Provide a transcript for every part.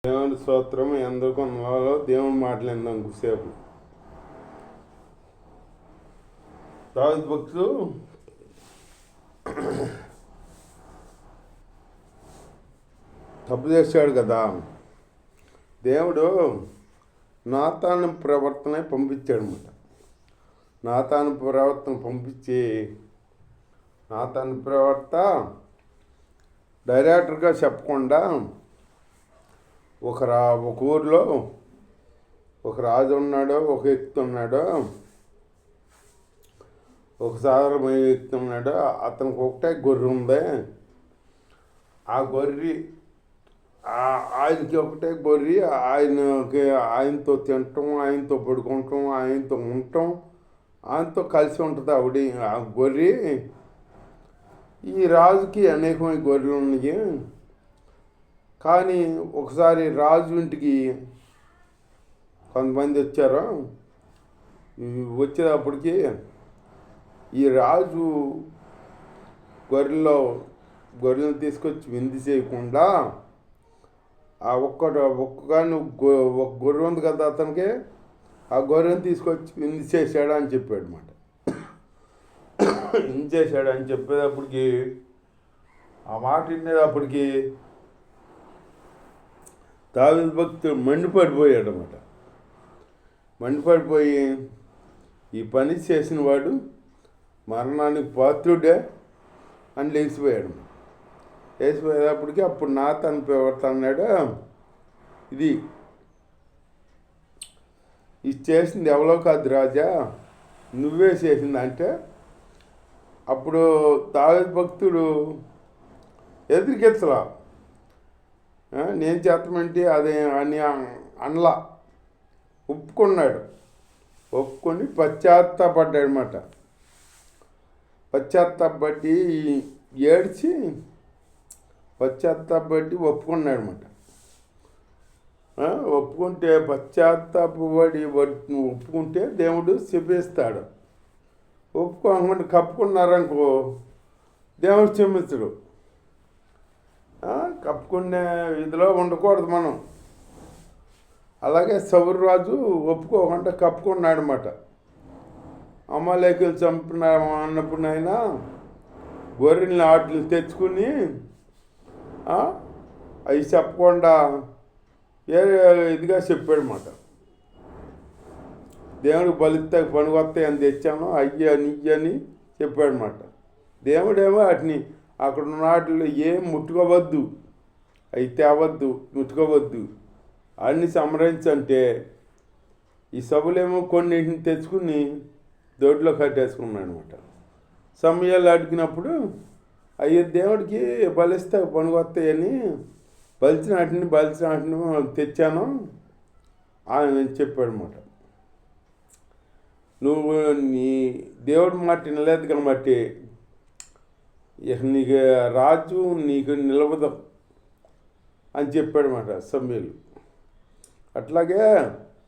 దేవుని స్తోత్రం ఎందుకు దేవుని మాట్లాడిందాం కొద్దిసేపు. దావీదు భక్తుడు తప్పు చేశాడు కదా. దేవుడు నాతాను ప్రవర్తన పంపించాడు అన్నమాట. నాతాను ప్రవర్తన పంపించి నాతాను ప్రవర్త డైరెక్టర్గా చెప్పకుండా ఒక ఊరిలో ఒక రాజు ఉన్నాడో, ఒక వ్యక్తి ఉన్నాడో, ఒక సాధారణమైన వ్యక్తి ఉన్నాడో, అతనికి ఒకటే గొర్రె ఉంది. ఆ గొర్రె ఆయనకి ఒకటే గొర్రె, ఆయనతో తినటం, ఆయనతో పడుకుంటాం, ఆయనతో ఉండటం, ఆయనతో కలిసి ఉంటుంది ఆవిడ. ఆ గొర్రె ఈ రాజుకి అనేకమైన గొర్రెలు ఉన్నాయి. కానీ ఒకసారి రాజు ఇంటికి కొంతమంది వచ్చారు. వచ్చేటప్పటికి ఈ రాజు గొర్రెలను తీసుకొచ్చి విందు చేయకుండా ఒక గొర్రె ఉంది కదా అతనికి, ఆ గొర్రెను తీసుకొచ్చి విందు చేశాడు అని చెప్పాడు అన్నమాట. విందు చేశాడు అని చెప్పేటప్పటికి, ఆ మాట వినేటప్పటికి దావీదు భక్తుడు మండిపడిపోయాడు అన్నమాట. మండిపడిపోయి ఈ పని చేసిన వాడు మరణానికి పాత్రుడే అని లేచిపోయాడు. లేచిపోయేటప్పటికి అప్పుడు నాతాను ప్రవర్త అన్నాడు, ఇది చేసింది ఎవరో కాదు రాజా, నువ్వే చేసింది అంటే. అప్పుడు దావీదు భక్తుడు ఎదురుకెత్తలా, నేను చేతమంటే అదే అని అనలా, ఒప్పుకున్నాడు. ఒప్పుకొని పశ్చాత్తాపడ్డాడు అన్నమాట. పశ్చాత్తాపడి ఏడ్చి పశ్చాత్తాపడి ఒప్పుకున్నాడు అన్నమాట. ఒప్పుకుంటే పశ్చాత్తాపడి ఒప్పుకుంటే దేవుడు శపిస్తాడు. ఒప్పుకోకుండా కప్పుకున్నారనుకో దేవుడు క్షమించడు. కప్పుకునే ఇదిలో ఉండకూడదు మనం. అలాగే సౌలు రాజు ఒప్పుకోకుండా కప్పుకున్నాడు అన్నమాట. అమాలేకులు చంపిన అన్నప్పుడైనా గొర్రెల్ని ఆటలు తెచ్చుకుని అవి చెప్పకుండా ఇదిగా చెప్పాడు అన్నమాట. దేవుడికి బలిస్తే పనికొస్తాయి అని తెచ్చాను, అయ్యి అని చెప్పాడు అన్నమాట. దేవుడేమో వాటిని అక్కడ ఉన్న వాటిలో ఏం ముట్టుకోవద్దు, అవి తేవద్దు, ముట్టుకోవద్దు అన్ని సంహరించంటే ఈ సభలేమో కొన్నింటిని తెచ్చుకుని దొడ్లో కట్టేసుకున్నాడు అనమాట. సమయాలు అడిగినప్పుడు అయ్యో దేవుడికి బలిస్తే పనికొస్తాయని బలిచిన వాటిని తెచ్చాను అని చెప్పాడు అనమాట. నువ్వు నీ దేవుడి మాట వినలేదు కాబట్టి ఇక నీకు రాజు నీకు నిలవదు అని చెప్పాడు అన్నమాట సమూయేలు. అట్లాగే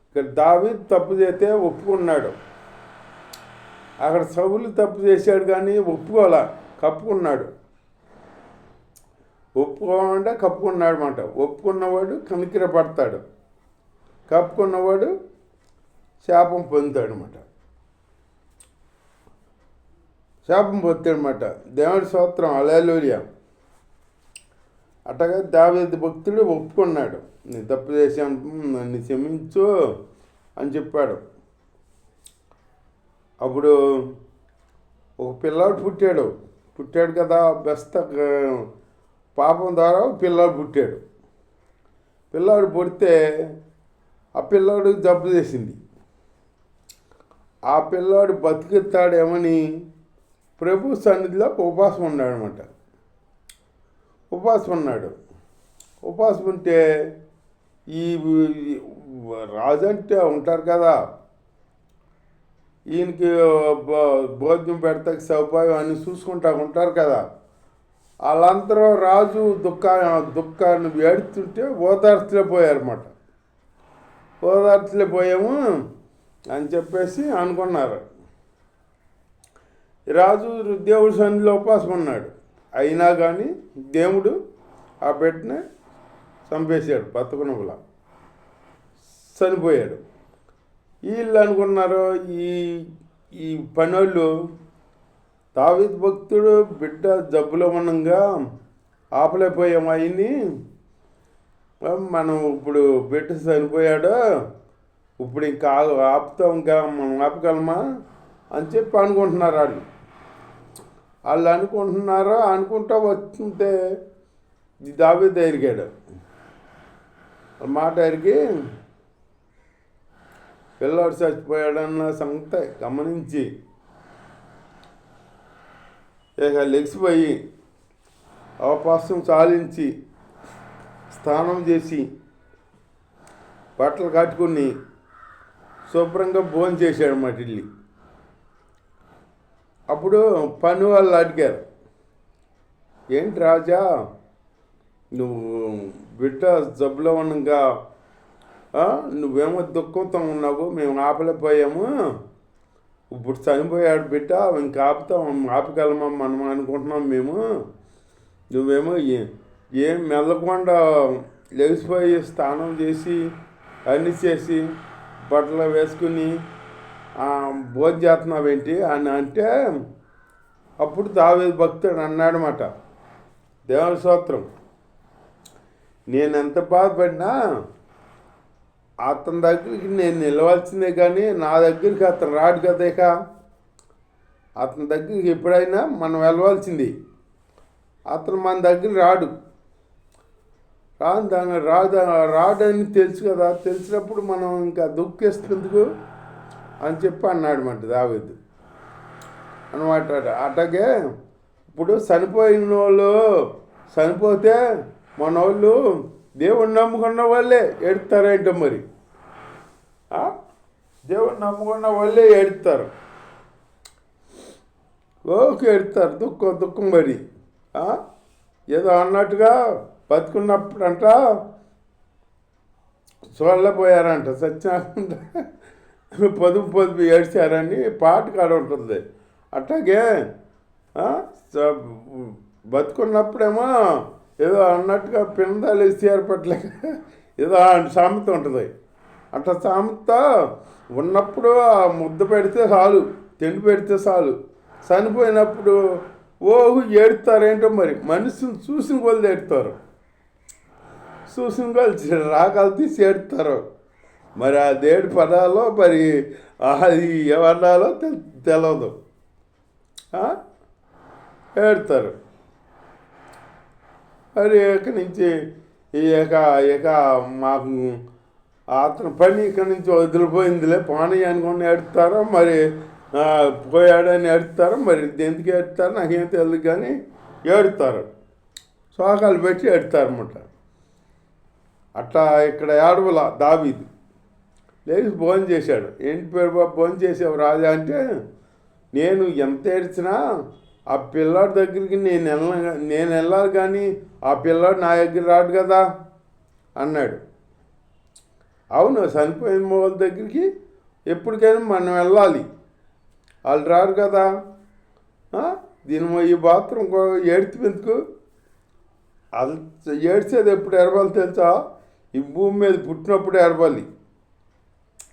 ఇక్కడ దావీదు తప్పు చేస్తే ఒప్పుకున్నాడు. అక్కడ సౌలు తప్పు చేశాడు కానీ ఒప్పుకోవాలా, కప్పుకున్నాడు. ఒప్పుకోవాలంటే కప్పుకున్నాడు అన్నమాట. ఒప్పుకున్నవాడు కనికిర పడతాడు, కప్పుకున్నవాడు శాపం పొందుతాడు అన్నమాట. శాపం పొందుతాడు అన్నమాట. దేవుడి స్తోత్రం, హల్లెలూయా. అట్టగా దావీదు భక్తుడు ఒప్పుకున్నాడు, నేను తప్పు చేశాను, నన్ను క్షమించు అని చెప్పాడు. అప్పుడు ఒక పిల్లాడు పుట్టాడు కదా, బెస్త పాపం ద్వారా పిల్లాడు పుట్టాడు. పిల్లాడు పుడితే ఆ పిల్లాడు జబ్బు చేసింది. ఆ పిల్లాడు బతికిస్తాడేమని ప్రభు సన్నిధిలో ఉపవాసం ఉన్నాడు అనమాట. ఉపవాసం ఉంటే ఈ రాజు అంటే ఉంటారు కదా, ఈయనకి భోజనం పెడతాకి సౌపాయం అని చూసుకుంటా ఉంటారు కదా, వాళ్ళందరూ రాజు దుఃఖాన్ని ఏడుతుంటే ఓదార్చలేకపోయారన్నమాట. ఓదార్చలేకపోయాము అని చెప్పేసి అనుకున్నారు. రాజు దేవుడి సన్నిధిలో ఉపవాసం ఉన్నాడు. అయినా కానీ దేవుడు ఆ బిడ్డని చంపేశాడు బతకనుగులా చనిపోయాడు. వీళ్ళు అనుకున్నారు ఈ ఈ పనోళ్ళు దావీదు భక్తుడు బిడ్డ జబ్బులో ఉండగా ఆపలేకపోయాం ఆయన్ని, మనం ఇప్పుడు బిడ్డ చనిపోయాడు, ఇప్పుడు ఇంకా ఆపుతాం, ఇంకా మనం ఆపగలమా అని చెప్పి అనుకుంటున్నారు వాళ్ళు అనుకుంటా వస్తుంటే దావీదు ఎరిగాడు. మాట ఎరిగి పిల్లాడు చచ్చిపోయాడన్న సంగతి గమనించి ఇక లెగిసిపోయి అవకాశం చాలించి స్నానం చేసి బట్టలు కట్టుకుని శుభ్రంగా భోజనం చేశాడు అన్నమాట ఇల్లు. అప్పుడు పని వాళ్ళు అడిగారు, ఏంటి రాజా నువ్వు బిడ్డ జబ్బులో ఉండగా నువ్వేమో దుఃఖంతో ఉన్నావు, మేము ఆపలేకపోయాము, ఇప్పుడు చనిపోయాడు బిడ్డ, ఇంకా ఆపగలమా మనం అనుకుంటున్నాం మేము, నువ్వేమో ఏం మెల్లకుండా లెగిసిపోయి స్నానం చేసి అన్నీ చేసి బట్టలు వేసుకుని భోజనం చేస్తున్నావేంటి అని అంటే, అప్పుడు దావీదు భక్తుడు అన్నాడనమాట, దేవుని స్తోత్రం, నేను ఎంత బాధపడినా అతని దగ్గరికి నేను నిలవాల్సిందే కానీ నా దగ్గరికి అతను రాడు కదా, ఇక అతని దగ్గరికి ఎప్పుడైనా మనం వెళ్ళవలసింది, అతను మన దగ్గర రాడు, రాడని తెలుసు కదా, తెలిసినప్పుడు మనం ఇంకా దుఃఖిస్తుందుకు అని చెప్పి అన్నాడు దావీదు అనమాట. అట్లాగే ఇప్పుడు చనిపోయిన వాళ్ళు చనిపోతే మన వాళ్ళు దేవుణ్ణి నమ్ముకున్న వాళ్ళే ఏడుతారేంటో మరి, దేవుణ్ణి నమ్ముకున్న వాళ్ళే ఏడుతారు, ఓకే ఏడుతారు, దుఃఖం మరి ఏదో అన్నట్టుగా బతుకున్నప్పుడంట చూడలేకపోయారంట, సత్యనారాయణ పొదుపు ఏడ్చారని పాట కాడ ఉంటుంది. అట్లాగే బతుకున్నప్పుడేమో ఏదో అన్నట్టుగా పిండాలు ఏర్పట్లే ఏదో సామెత ఉంటుంది. అట్లా సామెత ఉన్నప్పుడు ఆ ముద్ద పెడితే చాలు, తిండి పెడితే చాలు, చనిపోయినప్పుడు ఏడుతారేంటో మరి, మనిషిని చూసిన వాళ్ళు ఏడుతారు, చూసిన వాళ్ళు రాగాలు తీసి ఏడుతారు, మరి ఆ దేడు పదాలో మరి అది ఎవరినాలో తెలియదు, ఏడుతారు. మరి ఇక్కడి నుంచి ఇక మాకు అతని పని ఇక్కడి నుంచి వదిలిపోయిందిలే పానీ అనుకుని ఏడుతారో, మరి పోయాడని ఏడుతారో, మరి ఎందుకు ఏడుతారో నాకేం తెలియదు కానీ ఏడుతారు, శోకాలు పెట్టి ఏడుతారన్నమాట. అట్లా ఇక్కడ ఏడవల దావీదు లేచి భోజనం చేశాడు. ఏంటి పేరు బాబు భోజనం చేసావు రాజా అంటే, నేను ఎంత ఏడ్చినా ఆ పిల్లాడి దగ్గరికి నేను వెళ్ళాలి కానీ ఆ పిల్లాడు నా దగ్గర రాడు కదా అన్నాడు. అవును, చనిపోయిన వాళ్ళ దగ్గరికి ఎప్పటికైనా మనం వెళ్ళాలి, వాళ్ళు రారు కదా, ఈ బాత్రూమ్ ఏడ్చినందుకు అది ఏడ్చేది ఎప్పుడు ఏడవాలి తెలుసా, ఈ భూమి మీద పుట్టినప్పుడు ఏడవాలి.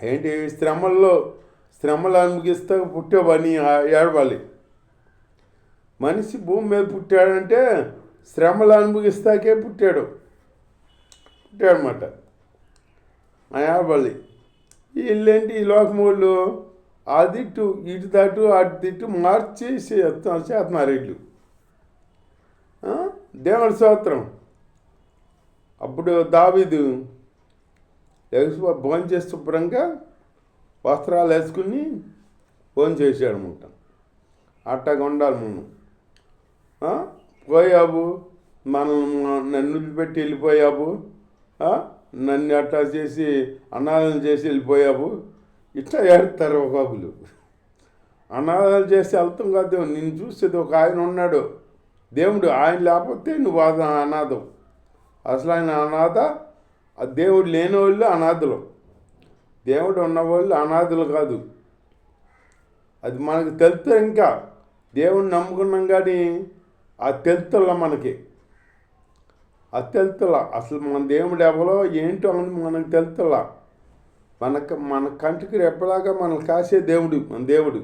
ఏంటి శ్రమలు అనుభవిస్తే పుట్టేవని ఏడవాలి. మనిషి భూమి మీద పుట్టాడంటే శ్రమలు అనుభవిస్తాకే పుట్టాడనమాట, ఏడవాలి. వీళ్ళేంటి ఈ లోకమూళ్ళు ఆ దిట్టు ఇటు దాటు అటు దిట్టు మార్చి చేస్తున్నారు వీళ్ళు. దేవుడి స్తోత్రం. అప్పుడు దావీదు భోజనం చేసి శుభ్రంగా వస్త్రాలు వేసుకుని భోజనం చేశాడు అనమాట. అట్టగా ఉండాలి మనం. పోయావు నన్ను వదిలిపెట్టి వెళ్ళిపోయావు, నన్ను అట్టా చేసి అనాథాలు చేసి వెళ్ళిపోయావు, ఇట్లా ఏడుతారు ఒక్కొక్కరు. అనాథాలు చేసి వెళ్తాం కాదు, నిన్ను చూసేది ఒక ఆయన ఉన్నాడు దేవుడు, ఆయన లేకపోతే నువ్వు అనాథం. అసలు ఆయన అనాథ, దేవుడు లేని వాళ్ళు అనాథులు, దేవుడు ఉన్నవాళ్ళు అనాథులు కాదు. అది మనకు తెలుస్తే ఇంకా దేవుడిని నమ్ముకున్నాం కానీ ఆ తెలుతుల్లో మనకి అది తెలుతలా. అసలు మన దేవుడు ఎవరో ఏంటో అని మనకు తెలుతలా. మన కంటికి రెప్పలాగా మనల్ని కాసే దేవుడు మన దేవుడు.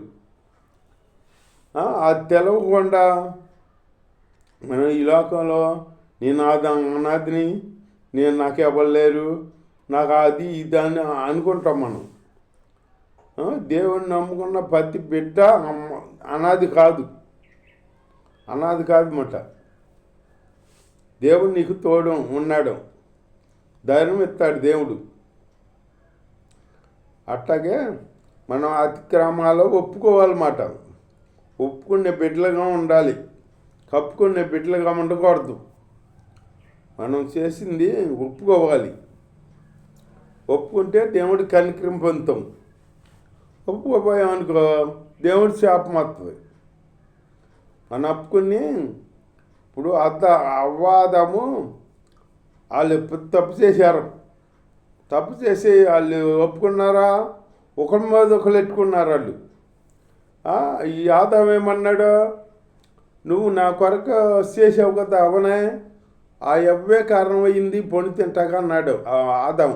అది తెలవకుండా మనం ఈ లోకంలో నేను అనాథిని, నాకు ఎవరు లేరు, నాకు అది ఇది అని అనుకుంటాం మనం. దేవుడిని నమ్ముకున్న ప్రతి బిడ్డ అనాది కాదు మాట. దేవుడు నీకు తోడు ఉన్నాడు, ధైర్యం ఇస్తాడు దేవుడు. అట్లాగే మనం అతిక్రమాలు ఒప్పుకోవాలన్నమాట. ఒప్పుకునే బిడ్డలుగా ఉండాలి, కప్పుకునే బిడ్డలుగా ఉండకూడదు. మనం చేసింది ఒప్పుకోవాలి. ఒప్పుకుంటే దేవుడి కనికరం పొందుతాం. ఒప్పుకోపోయామనుకో దేవుడి శాపం వస్తుంది. మనం ఒప్పుకుని ఇప్పుడు అవ్వాదము వాళ్ళు తప్పు చేశారు. తప్పు చేసి వాళ్ళు ఒప్పుకున్నారా, ఒకరి మీద ఒకరు ఎట్టుకున్నారు వాళ్ళు. ఈ ఆదాం ఏమన్నాడు, నువ్వు నా కొరకు చేసావు కదా అవనే, ఆ ఎవ్వే కారణమయ్యింది పొని తింటాగా అన్నాడు ఆదాం.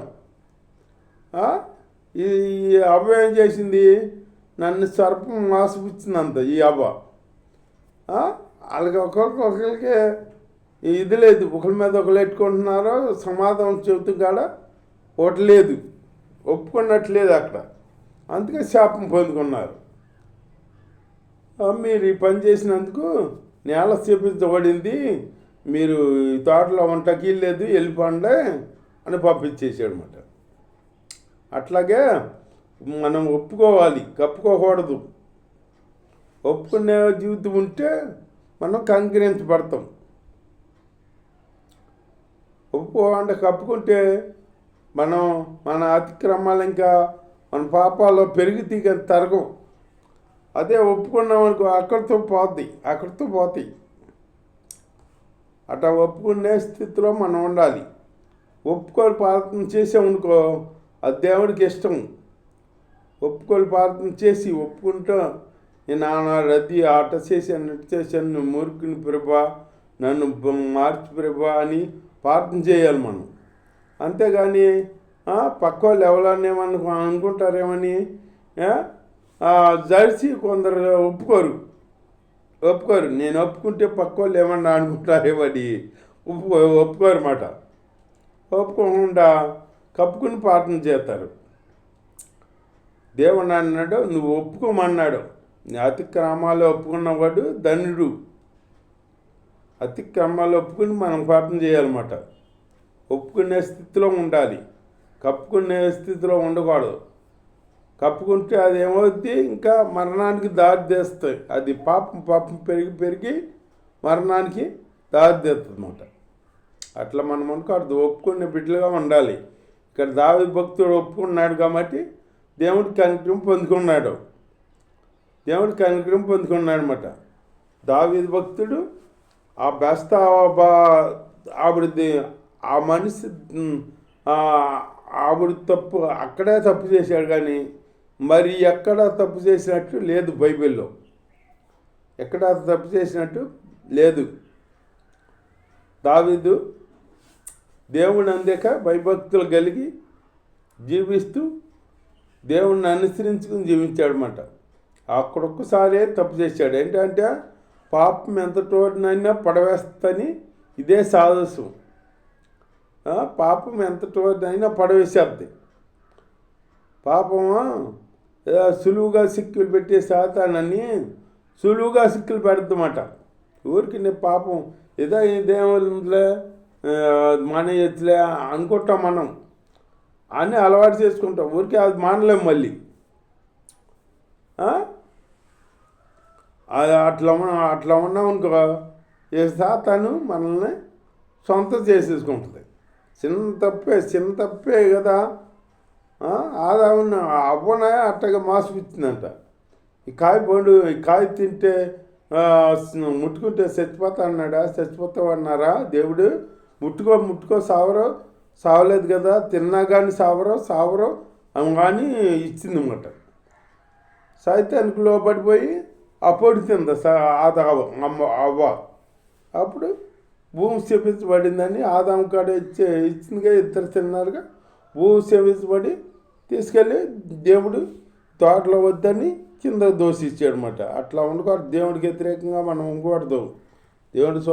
ఈ అవ్వ ఏం చేసింది, నన్ను సర్పం మోసపుచ్చిందంత ఈ అవ్వ. వాళ్ళకి ఒకరికి ఇది లేదు, ఒకరి మీద ఒకరు ఎట్టుకుంటున్నారో సమాధానం చెబుతూ కాడ ఒకటి లేదు, ఒప్పుకున్నట్లేదు అక్కడ. అందుకే శాపం పొందుకున్నారు. మీరు ఈ పని చేసినందుకు నేల చేపించబడింది, మీరు ఈ తోటలో వంటకి లేదు, వెళ్ళిపోండి అని పంపించేసాడు అన్నమాట. అట్లాగే మనం ఒప్పుకోవాలి, కప్పుకోకూడదు. ఒప్పుకునే జీవితం ఉంటే మనం కంకరించబడతాం. ఒప్పుకోకుండా కప్పుకుంటే మన అతిక్రమాలు ఇంకా మన పాపాల్లో పెరిగి తీగ తరగం. అదే ఒప్పుకున్నామనుకో అక్కడితో పోతాయి. అట్లా ఒప్పుకునే స్థితిలో మనం ఉండాలి. ఒప్పుకొని ప్రార్థన చేసామనుకో అది దేవుడికి ఇష్టం. ఒప్పుకొని ప్రార్థన చేసి ఒప్పుకుంటూ నేను రద్దీ ఆట చేశాను, ఇటు చేశాను, నువ్వు మురుకుని ప్రభా, నన్ను మార్చి ప్రభా అని ప్రార్థన చేయాలి మనం. అంతేగాని పక్క వాళ్ళు ఎవరన్నా అనుకుంటారేమని జడిసి కొందరు ఒప్పుకోరు. నేను ఒప్పుకుంటే పక్క వాళ్ళు ఏమన్నా అనుకుంటారేమని ఒప్పుకోరు మాట. ఒప్పుకోకుండా కప్పుకుని ప్రార్థన చేస్తారు. దేవుడు అన్నాడు, నువ్వు ఒప్పుకోమన్నాడు. అతిక్రమాలు ఒప్పుకున్నవాడు ధన్యుడు. అతిక్రమాలు ఒప్పుకుని మనం ప్రార్థన చేయాలన్నమాట. ఒప్పుకునే స్థితిలో ఉండాలి, కప్పుకునే స్థితిలో ఉండకూడదు. కప్పుకుంటే అది ఏమవుద్ది, ఇంకా మరణానికి దారి తీస్తాయి. అది పాపం పెరిగి మరణానికి దారి తీస్తుంది అన్నమాట. అట్లా మనం అనుకోవద్దు, ఒప్పుకునే బిడ్డలుగా ఉండాలి. ఇక్కడ దావీదు భక్తుడు ఒప్పుకున్నాడు కాబట్టి దేవుడికి కనికరం పొందుకున్నాడు. అన్నమాట. దావీదు భక్తుడు ఆ బెస్త ఆ మనిషి ఆవిడ అక్కడే తప్పు చేశాడు, కానీ మరి ఎక్కడ తప్పు చేసినట్టు లేదు. బైబిల్లో ఎక్కడ తప్పు చేసినట్టు లేదు. దావీదు దేవుని అందాక భయభక్తులు కలిగి జీవిస్తూ దేవుణ్ణి అనుసరించుకుని జీవించాడు అన్నమాట. అక్కడొక్కసారే తప్పు చేశాడు. ఏంటంటే పాపం ఎంతటోనైనా పడవేస్తని ఇదే సాదస్సు. పాపం ఎంతటోనైనా పడవేసేద్ది. పాపము సులువుగా సిక్కులు పెట్టే శాతానని సులువుగా సిక్కులు పెడద్దన్నమాట. ఊరికి పాపం ఏదో దేవుళ్ళే మానేయచ్చులే అనుకుంటాం మనం అని అలవాటు చేసుకుంటాం. ఊరికి అది మానలేం మళ్ళీ. అట్లా ఉన్నామనుకో ఏ శాతాను మనల్ని సొంతం చేసేసుకుంటుంది. చిన్న తప్పే కదా. ఆదాముని అవ్వనే అట్టగా మోసపిచ్చిందంట. ఈ కాయ తింటే ముట్టుకుంటే చచ్చిపోతా అన్నాడా? చచ్చిపోతావు అన్నారా దేవుడు? ముట్టుకో సావలేదు కదా, తిన్నా కానీ సావరో కానీ ఇచ్చిందన్నమాట. సైతానికి లోపడిపోయి అప్పుడు తింది అవ్వ. అప్పుడు భూమి శపించబడిందని ఆదాము కాడ ఇచ్చిందిగా ఇద్దరు తిన్నారుగా. భూమి శపించబడి తీసుకెళ్ళి దేవుడు తోటలో వద్దని కింద దోషించాడు అనమాట. అట్లా ఉండకూడదు. దేవుడికి వ్యతిరేకంగా మనం ఉండకూడదు. దేవుడు